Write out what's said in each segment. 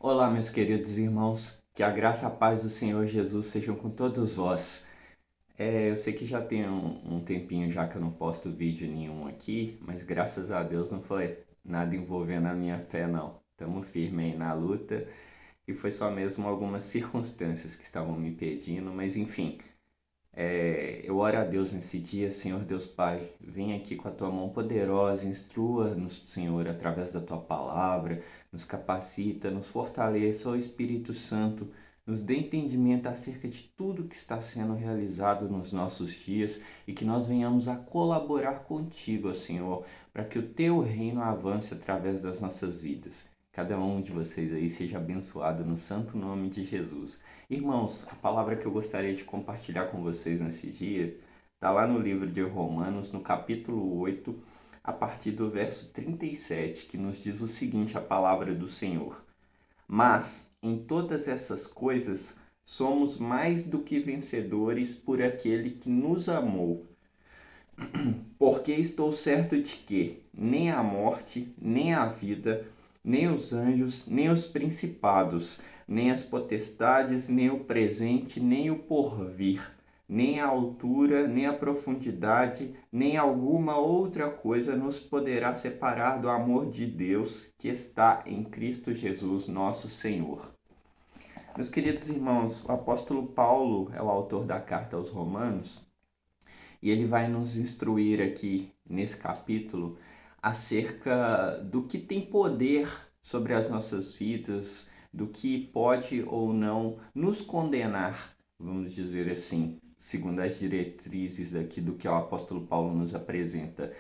Olá, meus queridos irmãos, que a graça e a paz do Senhor Jesus sejam com todos vós. Eu sei que já tem um tempinho já que eu não posto vídeo nenhum aqui, mas graças a Deus não foi nada envolvendo a minha fé, não. Estamos firmes aí na luta e foi só mesmo algumas circunstâncias que estavam me impedindo, mas enfim, eu oro a Deus nesse dia, Senhor Deus Pai, vem aqui com a tua mão poderosa, instrua-nos, Senhor, através da tua palavra, nos capacita, nos fortaleça, ó Espírito Santo, nos dê entendimento acerca de tudo que está sendo realizado nos nossos dias e que nós venhamos a colaborar contigo, ó Senhor, para que o teu reino avance através das nossas vidas. Cada um de vocês aí seja abençoado no santo nome de Jesus. Irmãos, a palavra que eu gostaria de compartilhar com vocês nesse dia está lá no livro de Romanos, no capítulo 8, a partir do verso 37, que nos diz o seguinte: a palavra do Senhor. Mas, em todas essas coisas, somos mais do que vencedores por aquele que nos amou. Porque estou certo de que nem a morte, nem a vida, nem os anjos, nem os principados, nem as potestades, nem o presente, nem o porvir, nem a altura, nem a profundidade, nem alguma outra coisa nos poderá separar do amor de Deus que está em Cristo Jesus, nosso Senhor. Meus queridos irmãos, o apóstolo Paulo é o autor da carta aos Romanos e ele vai nos instruir aqui nesse capítulo acerca do que tem poder sobre as nossas vidas, do que pode ou não nos condenar, vamos dizer assim, segundo as diretrizes aqui do que o apóstolo Paulo nos apresenta.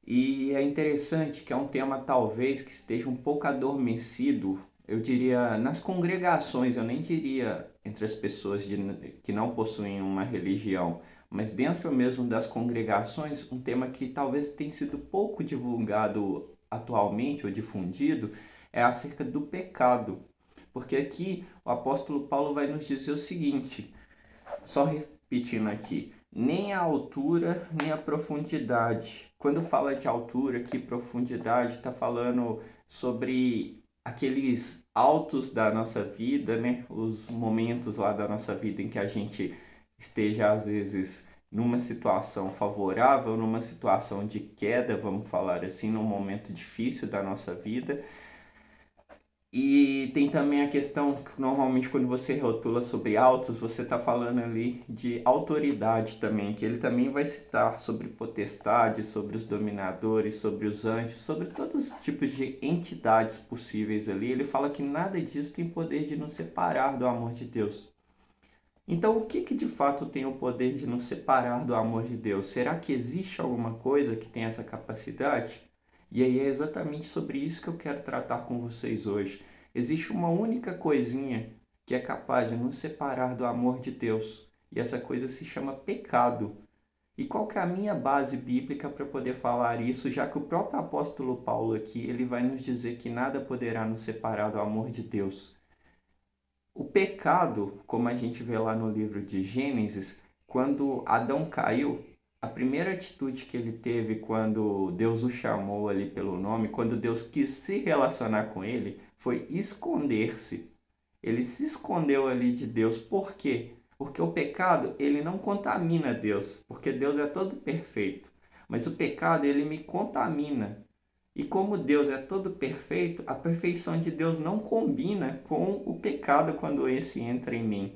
E é interessante que é um tema talvez que esteja um pouco adormecido, eu diria, nas congregações, eu nem diria entre as pessoas que não possuem uma religião, mas dentro mesmo das congregações, um tema que talvez tenha sido pouco divulgado atualmente ou difundido é acerca do pecado. Porque aqui o apóstolo Paulo vai nos dizer o seguinte: só repetindo aqui, nem a altura nem a profundidade. Quando fala de altura, que profundidade, está falando sobre aqueles altos da nossa vida, né? Os momentos lá da nossa vida em que a gente esteja às vezes numa situação favorável, numa situação de queda, vamos falar assim, num momento difícil da nossa vida, e tem também a questão que normalmente quando você rotula sobre autos, você está falando ali de autoridade também, que ele também vai citar sobre potestade, sobre os dominadores, sobre os anjos, sobre todos os tipos de entidades possíveis ali. Ele fala que nada disso tem poder de nos separar do amor de Deus. Então, o que de fato tem o poder de nos separar do amor de Deus? Será que existe alguma coisa que tem essa capacidade? E aí é exatamente sobre isso que eu quero tratar com vocês hoje. Existe uma única coisinha que é capaz de nos separar do amor de Deus, e essa coisa se chama pecado. E qual que é a minha base bíblica para poder falar isso, já que o próprio apóstolo Paulo aqui, ele vai nos dizer que nada poderá nos separar do amor de Deus. O pecado, como a gente vê lá no livro de Gênesis, quando Adão caiu, a primeira atitude que ele teve quando Deus o chamou ali pelo nome, quando Deus quis se relacionar com ele, foi esconder-se. Ele se escondeu ali de Deus. Por quê? Porque o pecado, ele não contamina Deus, porque Deus é todo perfeito. Mas o pecado, ele me contamina. E como Deus é todo perfeito, a perfeição de Deus não combina com o pecado quando esse entra em mim.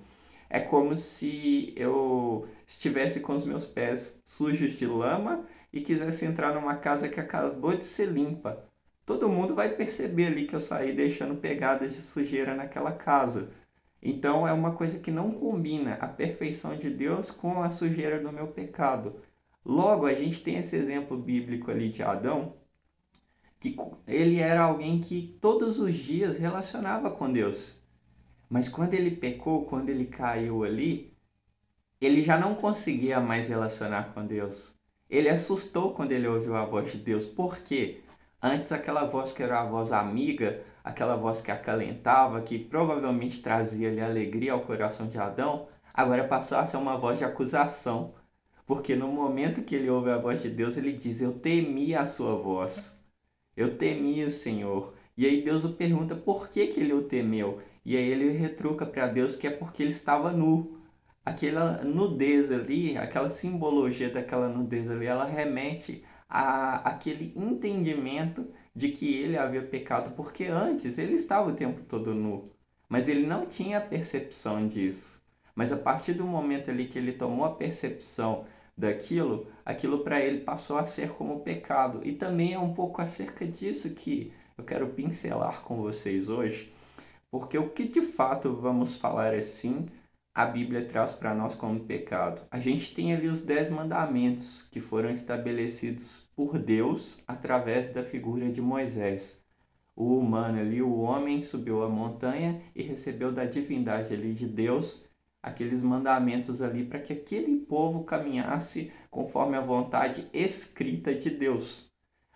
É como se eu estivesse com os meus pés sujos de lama e quisesse entrar numa casa que acabou de ser limpa. Todo mundo vai perceber ali que eu saí deixando pegadas de sujeira naquela casa. Então é uma coisa que não combina a perfeição de Deus com a sujeira do meu pecado. Logo, a gente tem esse exemplo bíblico ali de Adão, que ele era alguém que todos os dias relacionava com Deus. Mas quando ele pecou, quando ele caiu ali, ele já não conseguia mais relacionar com Deus. Ele assustou quando ele ouviu a voz de Deus. Por quê? Antes aquela voz que era a voz amiga, aquela voz que acalentava, que provavelmente trazia ali alegria ao coração de Adão, agora passou a ser uma voz de acusação. Porque no momento que ele ouve a voz de Deus, ele diz: eu temi a sua voz. Eu temi o Senhor. E aí Deus o pergunta por que que ele o temeu. E aí ele retruca para Deus que é porque ele estava nu. Aquela nudez ali, aquela simbologia daquela nudez ali, ela remete a aquele entendimento de que ele havia pecado, porque antes ele estava o tempo todo nu, mas ele não tinha a percepção disso. Mas a partir do momento ali que ele tomou a percepção daquilo, aquilo para ele passou a ser como pecado. E também é um pouco acerca disso que eu quero pincelar com vocês hoje, porque o que de fato vamos falar assim, a Bíblia traz para nós como pecado. A gente tem ali os 10 mandamentos que foram estabelecidos por Deus através da figura de Moisés. O humano ali, o homem, subiu a montanha e recebeu da divindade ali de Deus aqueles mandamentos ali para que aquele povo caminhasse conforme a vontade escrita de Deus.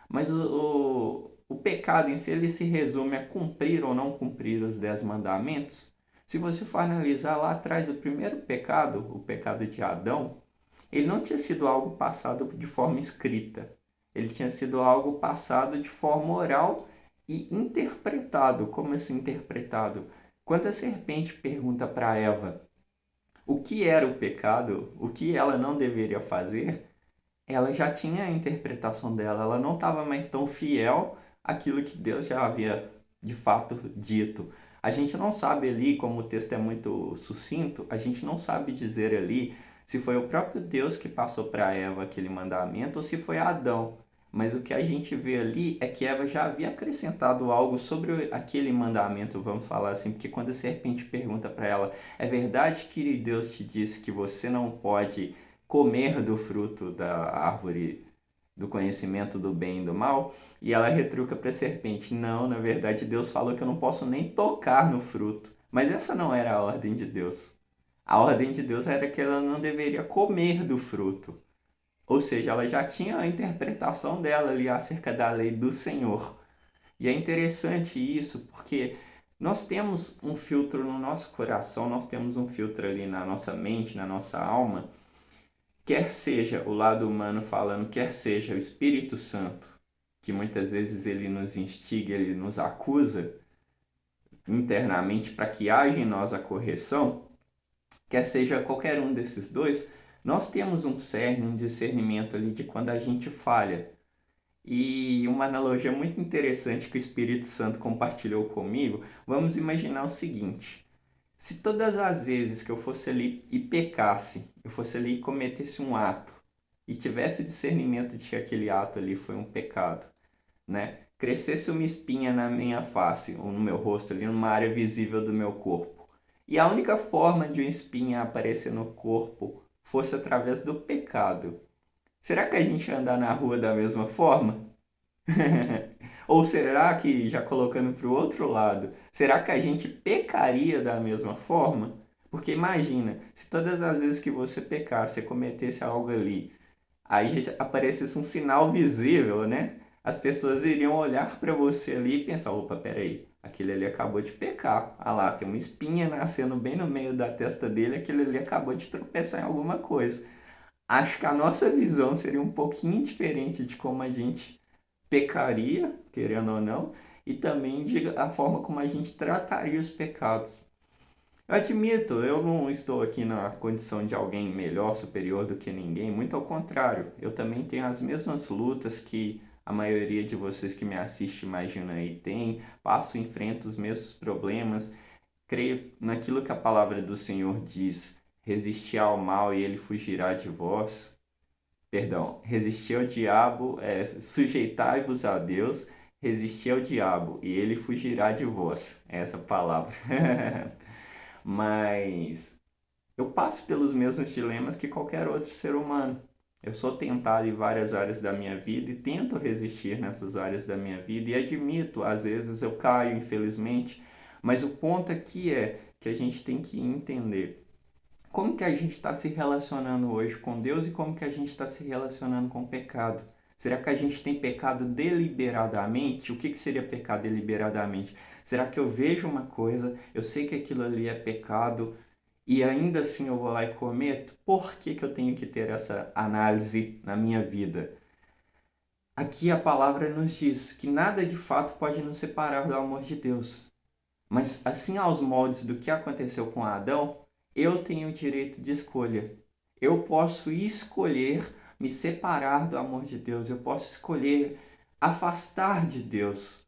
Mas o pecado em si, ele se resume a cumprir ou não cumprir os 10 mandamentos. Se você for analisar lá atrás, o primeiro pecado, o pecado de Adão, ele não tinha sido algo passado de forma escrita. Ele tinha sido algo passado de forma oral e interpretado. Como assim interpretado? Quando a serpente pergunta para Eva o que era o pecado, o que ela não deveria fazer, ela já tinha a interpretação dela, ela não estava mais tão fiel àquilo que Deus já havia de fato dito. A gente não sabe ali, como o texto é muito sucinto, a gente não sabe dizer ali se foi o próprio Deus que passou para Eva aquele mandamento ou se foi Adão. Mas o que a gente vê ali é que Eva já havia acrescentado algo sobre aquele mandamento, vamos falar assim, porque quando a serpente pergunta para ela, é verdade que Deus te disse que você não pode comer do fruto da árvore do conhecimento do bem e do mal? E ela retruca para a serpente: não, na verdade Deus falou que eu não posso nem tocar no fruto. Mas essa não era a ordem de Deus. A ordem de Deus era que ela não deveria comer do fruto. Ou seja, ela já tinha a interpretação dela ali acerca da lei do Senhor. E é interessante isso porque nós temos um filtro no nosso coração, nós temos um filtro ali na nossa mente, na nossa alma, quer seja o lado humano falando, quer seja o Espírito Santo, que muitas vezes ele nos instiga, ele nos acusa internamente para que haja em nós a correção, quer seja qualquer um desses dois, nós temos um cerne, um discernimento ali de quando a gente falha. E uma analogia muito interessante que o Espírito Santo compartilhou comigo, vamos imaginar o seguinte: se todas as vezes que eu fosse ali e pecasse, eu fosse ali e cometesse um ato, e tivesse o discernimento de que aquele ato ali foi um pecado, né? Crescesse uma espinha na minha face, ou no meu rosto, ali numa área visível do meu corpo, e a única forma de uma espinha aparecer no corpo fosse através do pecado, será que a gente ia andar na rua da mesma forma? Ou será que, já colocando para o outro lado, será que a gente pecaria da mesma forma? Porque imagina, se todas as vezes que você pecasse, você cometesse algo ali, aí já aparecesse um sinal visível, né? As pessoas iriam olhar para você ali e pensar: opa, peraí, aquele ali acabou de pecar. Ah lá, tem uma espinha nascendo bem no meio da testa dele, aquele ali acabou de tropeçar em alguma coisa. Acho que a nossa visão seria um pouquinho diferente de como a gente pecaria, querendo ou não, e também de a forma como a gente trataria os pecados. Eu admito, eu não estou aqui na condição de alguém melhor, superior do que ninguém, muito ao contrário, eu também tenho as mesmas lutas que a maioria de vocês que me assiste imagina aí tem, passo e enfrento os mesmos problemas, creio naquilo que a palavra do Senhor diz: resistir ao mal e ele fugirá de vós. Perdão, resistir ao diabo, sujeitai-vos a Deus, resistir ao diabo, e ele fugirá de vós. É essa palavra. Mas eu passo pelos mesmos dilemas que qualquer outro ser humano. Eu sou tentado em várias áreas da minha vida e tento resistir nessas áreas da minha vida, e admito, às vezes eu caio, infelizmente, mas o ponto aqui é que a gente tem que entender como que a gente está se relacionando hoje com Deus e como que a gente está se relacionando com o pecado. Será que a gente tem pecado deliberadamente? O que seria pecar deliberadamente? Será que eu vejo uma coisa, eu sei que aquilo ali é pecado e ainda assim eu vou lá e cometo? Por que eu tenho que ter essa análise na minha vida? Aqui a palavra nos diz que nada de fato pode nos separar do amor de Deus. Mas assim aos moldes do que aconteceu com Adão, eu tenho o direito de escolha. Eu posso escolher me separar do amor de Deus. Eu posso escolher afastar de Deus.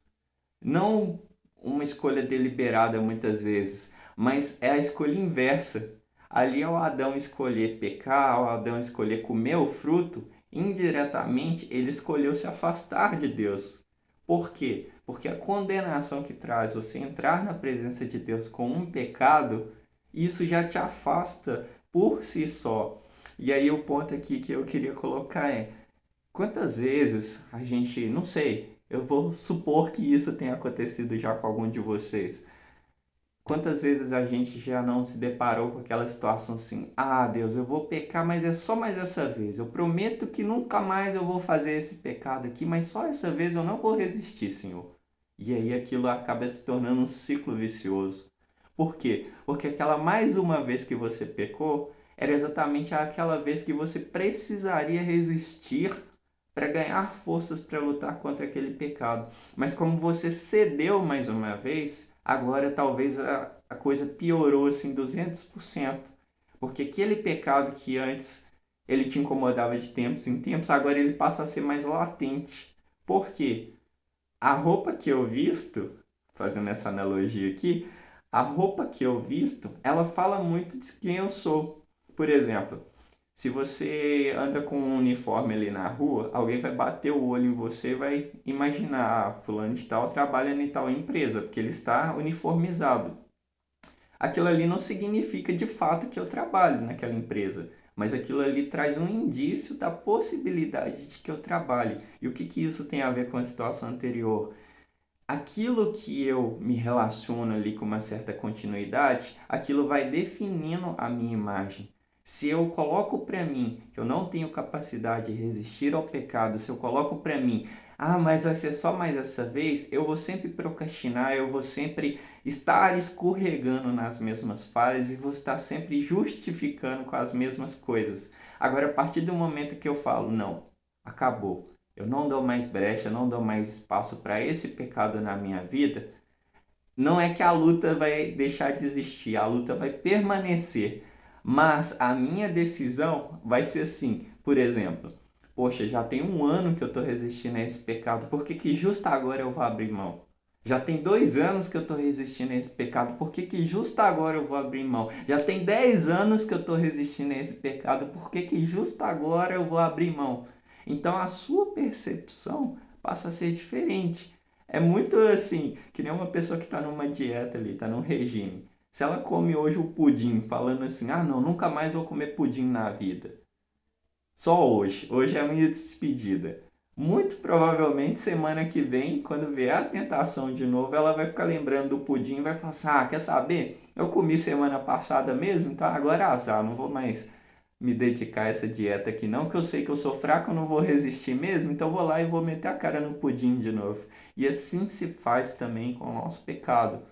Não uma escolha deliberada muitas vezes, mas é a escolha inversa. Ali ao Adão escolher pecar, ao Adão escolher comer o fruto, indiretamente ele escolheu se afastar de Deus. Por quê? Porque a condenação que traz você entrar na presença de Deus com um pecado, isso já te afasta por si só. E aí o ponto aqui que eu queria colocar é: quantas vezes a gente, não sei, eu vou supor que isso tenha acontecido já com algum de vocês. Quantas vezes a gente já não se deparou com aquela situação assim: ah, Deus, eu vou pecar, mas é só mais essa vez. Eu prometo que nunca mais eu vou fazer esse pecado aqui, mas só essa vez eu não vou resistir, Senhor. E aí aquilo acaba se tornando um ciclo vicioso. Por quê? Porque aquela mais uma vez que você pecou era exatamente aquela vez que você precisaria resistir para ganhar forças para lutar contra aquele pecado. Mas como você cedeu mais uma vez, agora talvez a coisa piorou assim 200%. Porque aquele pecado que antes ele te incomodava de tempos em tempos, agora ele passa a ser mais latente. Por quê? A roupa que eu visto, fazendo essa analogia aqui, a roupa que eu visto, ela fala muito de quem eu sou. Por exemplo, se você anda com um uniforme ali na rua, alguém vai bater o olho em você e vai imaginar, ah, fulano de tal trabalha em tal empresa, porque ele está uniformizado. Aquilo ali não significa de fato que eu trabalho naquela empresa, mas aquilo ali traz um indício da possibilidade de que eu trabalhe. E o que que isso tem a ver com a situação anterior? Aquilo que eu me relaciono ali com uma certa continuidade, aquilo vai definindo a minha imagem. Se eu coloco para mim que eu não tenho capacidade de resistir ao pecado, se eu coloco para mim, ah, mas vai ser só mais essa vez, eu vou sempre procrastinar, eu vou sempre estar escorregando nas mesmas falhas e vou estar sempre justificando com as mesmas coisas. Agora, a partir do momento que eu falo, não, acabou, eu não dou mais brecha, não dou mais espaço para esse pecado na minha vida, não é que a luta vai deixar de existir, a luta vai permanecer, mas a minha decisão vai ser assim, por exemplo, poxa, já tem um ano que eu estou resistindo a esse pecado, por que que justo agora eu vou abrir mão? Já tem 2 anos que eu estou resistindo a esse pecado, por que que justo agora eu vou abrir mão? Já tem 10 anos que eu estou resistindo a esse pecado, por que que justo agora eu vou abrir mão? Então a sua percepção passa a ser diferente. É muito assim, que nem uma pessoa que está numa dieta ali, está num regime. Se ela come hoje o pudim, falando assim, ah não, nunca mais vou comer pudim na vida. Só hoje. Hoje é a minha despedida. Muito provavelmente semana que vem, quando vier a tentação de novo, ela vai ficar lembrando do pudim e vai falar assim, ah, quer saber? Eu comi semana passada mesmo, então agora é azar, não vou mais me dedicar a essa dieta aqui não, que eu sei que eu sou fraco, eu não vou resistir mesmo, então vou lá e vou meter a cara no pudim de novo. E assim se faz também com o nosso pecado.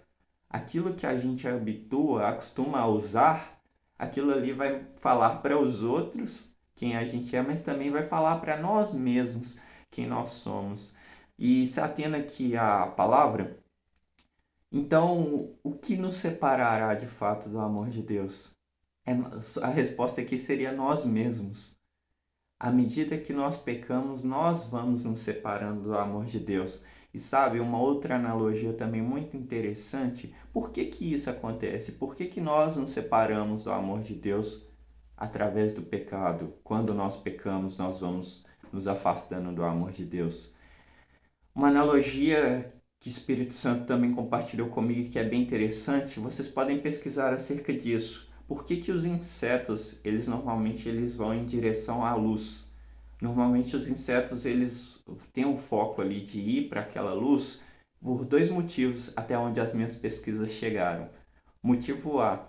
Aquilo que a gente habitua, acostuma a usar, aquilo ali vai falar para os outros quem a gente é, mas também vai falar para nós mesmos quem nós somos. E se atendo aqui à palavra, então o que nos separará de fato do amor de Deus? A resposta aqui seria nós mesmos. À medida que nós pecamos, nós vamos nos separando do amor de Deus. E sabe, uma outra analogia também muito interessante, por que que isso acontece? Por que que nós nos separamos do amor de Deus através do pecado? Quando nós pecamos, nós vamos nos afastando do amor de Deus. Uma analogia que o Espírito Santo também compartilhou comigo que é bem interessante, vocês podem pesquisar acerca disso. Por que que os insetos, eles vão em direção à luz? Normalmente os insetos, eles têm um foco ali de ir para aquela luz por dois motivos, até onde as minhas pesquisas chegaram. Motivo A,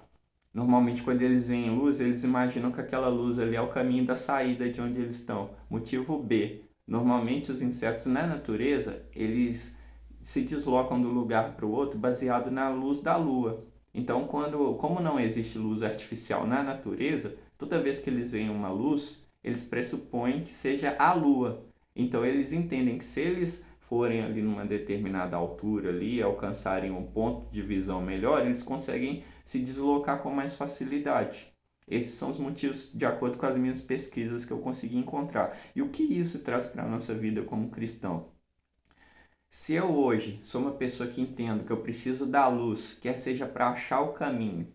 normalmente quando eles veem luz, eles imaginam que aquela luz ali é o caminho da saída de onde eles estão. Motivo B, normalmente os insetos na natureza, eles se deslocam do lugar para o outro baseado na luz da lua. Então, como não existe luz artificial na natureza, toda vez que eles veem uma luz, eles pressupõem que seja a lua. Então eles entendem que se eles forem ali numa determinada altura ali, alcançarem um ponto de visão melhor, eles conseguem se deslocar com mais facilidade. Esses são os motivos, de acordo com as minhas pesquisas, que eu consegui encontrar. E o que isso traz para a nossa vida como cristão? Se eu hoje sou uma pessoa que entendo que eu preciso da luz, quer seja para achar o caminho,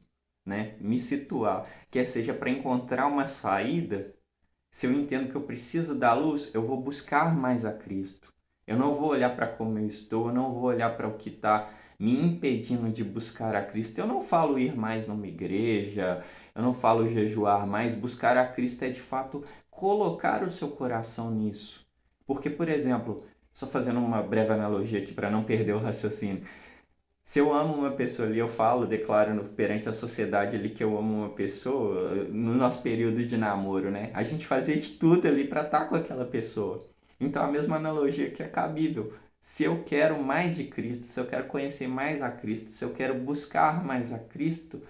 né, me situar, quer seja para encontrar uma saída, se eu entendo que eu preciso da luz, eu vou buscar mais a Cristo. Eu não vou olhar para como eu estou, eu não vou olhar para o que está me impedindo de buscar a Cristo. Eu não falo ir mais numa igreja, eu não falo jejuar mais. Buscar a Cristo é de fato colocar o seu coração nisso. Porque, por exemplo, só fazendo uma breve analogia aqui para não perder o raciocínio. Se eu amo uma pessoa ali, eu falo, declaro perante a sociedade ali que eu amo uma pessoa, no nosso período de namoro, né? A gente fazia de tudo ali para estar com aquela pessoa. Então a mesma analogia que é cabível. Se eu quero mais de Cristo, se eu quero conhecer mais a Cristo, se eu quero buscar mais a Cristo,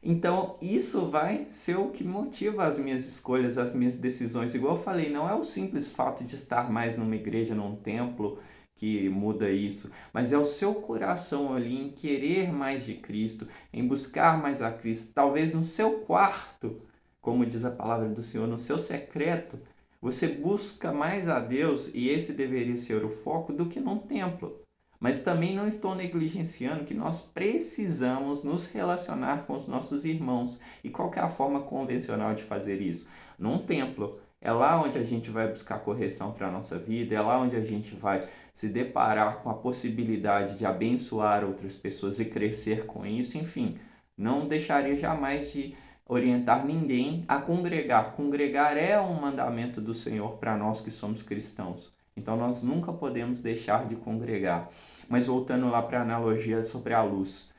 então isso vai ser o que motiva as minhas escolhas, as minhas decisões. Igual eu falei, não é o simples fato de estar mais numa igreja, num templo, que muda isso, mas é o seu coração ali em querer mais de Cristo, em buscar mais a Cristo. Talvez no seu quarto, como diz a palavra do Senhor, no seu secreto, você busca mais a Deus e esse deveria ser o foco do que num templo. Mas também não estou negligenciando que nós precisamos nos relacionar com os nossos irmãos. E qual que é a forma convencional de fazer isso? Num templo. É lá onde a gente vai buscar correção para a nossa vida, é lá onde a gente vai se deparar com a possibilidade de abençoar outras pessoas e crescer com isso, enfim, não deixaria jamais de orientar ninguém a congregar. Congregar é um mandamento do Senhor para nós que somos cristãos. Então nós nunca podemos deixar de congregar. Mas voltando lá para a analogia sobre a luz.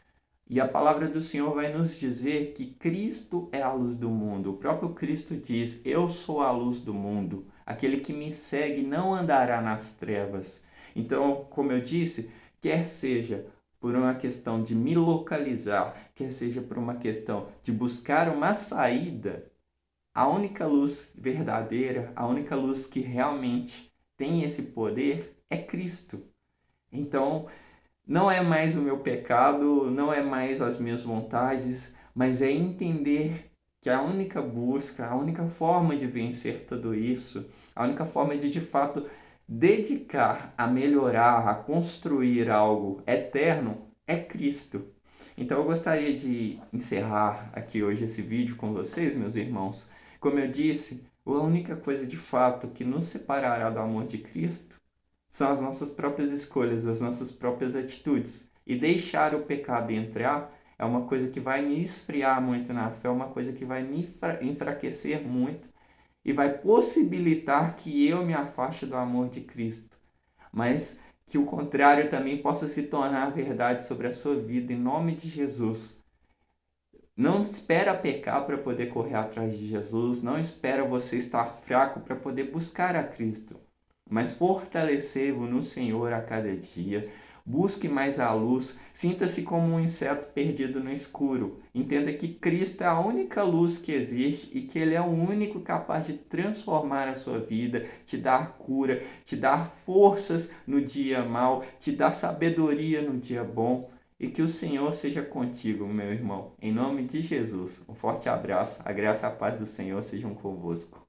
E a palavra do Senhor vai nos dizer que Cristo é a luz do mundo. O próprio Cristo diz: Eu sou a luz do mundo. Aquele que me segue não andará nas trevas. Então, como eu disse, quer seja por uma questão de me localizar, quer seja por uma questão de buscar uma saída, a única luz verdadeira, a única luz que realmente tem esse poder é Cristo. Então, não é mais o meu pecado, não é mais as minhas vontades, mas é entender que a única busca, a única forma de vencer tudo isso, a única forma de fato dedicar a melhorar, a construir algo eterno é Cristo. Então eu gostaria de encerrar aqui hoje esse vídeo com vocês, meus irmãos. Como eu disse, a única coisa de fato que nos separará do amor de Cristo são as nossas próprias escolhas, as nossas próprias atitudes. E deixar o pecado entrar é uma coisa que vai me esfriar muito na fé, é uma coisa que vai me enfraquecer muito e vai possibilitar que eu me afaste do amor de Cristo. Mas que o contrário também possa se tornar verdade sobre a sua vida, em nome de Jesus. Não espera pecar para poder correr atrás de Jesus, não espera você estar fraco para poder buscar a Cristo, mas fortalecei-vos no Senhor a cada dia. Busque mais a luz, sinta-se como um inseto perdido no escuro. Entenda que Cristo é a única luz que existe e que Ele é o único capaz de transformar a sua vida, te dar cura, te dar forças no dia mau, te dar sabedoria no dia bom. E que o Senhor seja contigo, meu irmão. Em nome de Jesus. Um forte abraço. A graça e a paz do Senhor sejam convosco.